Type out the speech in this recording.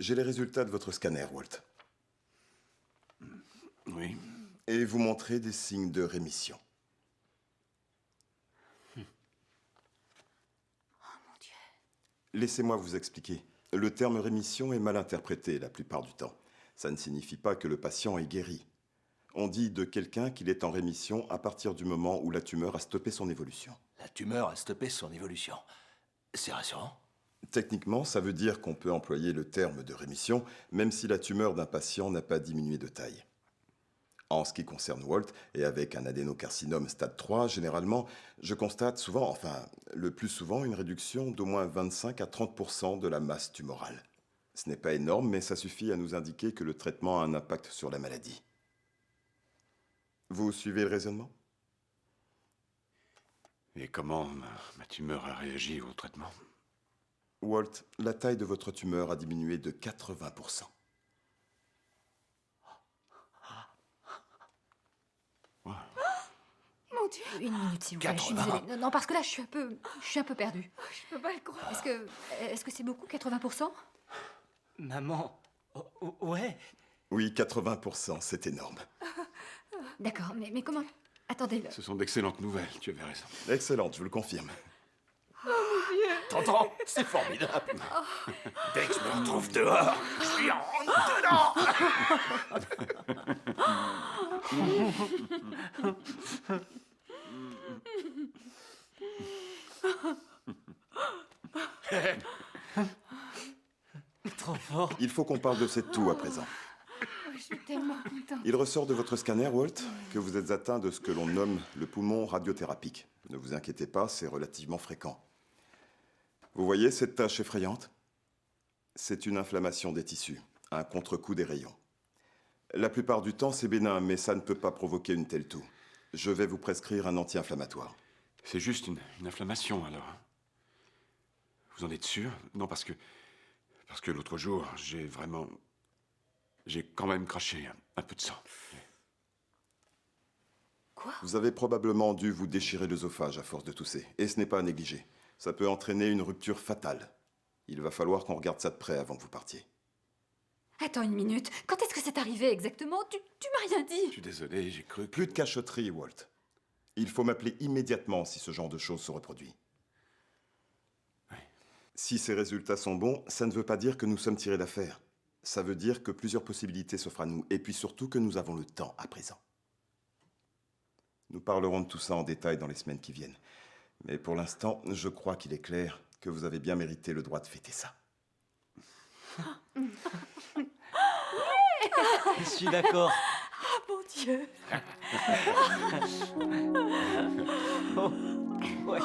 J'ai les résultats de votre scanner, Walt. Oui. Et vous montrez des signes de rémission. Oh mon Dieu. Laissez-moi vous expliquer. Le terme rémission est mal interprété la plupart du temps. Ça ne signifie pas que le patient est guéri. On dit de quelqu'un qu'il est en rémission à partir du moment où la tumeur a stoppé son évolution. La tumeur a stoppé son évolution. C'est rassurant. Techniquement, ça veut dire qu'on peut employer le terme de rémission, même si la tumeur d'un patient n'a pas diminué de taille. En ce qui concerne Walt, et avec un adénocarcinome stade 3, généralement, je constate souvent, enfin, le plus souvent, une réduction d'au moins 25 à 30% de la masse tumorale. Ce n'est pas énorme, mais ça suffit à nous indiquer que le traitement a un impact sur la maladie. Vous suivez le raisonnement? Et comment ma tumeur a réagi au traitement? Walt, la taille de votre tumeur a diminué de 80%. Mon Dieu. Une minute, s'il vous plaît. Je suis 80. désolée. Non, parce que là, je suis un peu perdue. Je peux pas le croire. Est-ce que c'est beaucoup, 80%? Maman, ouais. Oui, 80%, c'est énorme. D'accord, mais comment... Attendez, Ce sont d'excellentes nouvelles, tu avais raison. Excellente, je vous le confirme. T'entends? C'est formidable. Dès que je me retrouve dehors, je suis en dedans. Trop fort. Il faut qu'on parle de cette toux à présent. Je suis tellement contente. Il ressort de votre scanner, Walt, que vous êtes atteint de ce que l'on nomme le poumon radiothérapique. Ne vous inquiétez pas, c'est relativement fréquent. Vous voyez cette tache effrayante? C'est une inflammation des tissus, un contre-coup des rayons. La plupart du temps, c'est bénin, mais ça ne peut pas provoquer une telle toux. Je vais vous prescrire un anti-inflammatoire. C'est juste une inflammation, alors. Vous en êtes sûr? Non, parce que l'autre jour, j'ai quand même craché un peu de sang. Quoi? Vous avez probablement dû vous déchirer l'œsophage à force de tousser, et ce n'est pas à négliger. Ça peut entraîner une rupture fatale. Il va falloir qu'on regarde ça de près avant que vous partiez. Attends une minute. Quand est-ce que c'est arrivé exactement? Tu m'as rien Je dit. suis désolé, j'ai cru que... Plus de cachotterie, Walt. Il faut m'appeler immédiatement si ce genre de choses se reproduit. Oui. Si ces résultats sont bons, ça ne veut pas dire que nous sommes tirés d'affaire. Ça veut dire que plusieurs possibilités s'offrent à nous, et puis surtout que nous avons le temps à présent. Nous parlerons de tout ça en détail dans les semaines qui viennent. Mais pour l'instant, je crois qu'il est clair que vous avez bien mérité le droit de fêter ça. Je suis d'accord. Oh mon Dieu. Ouais.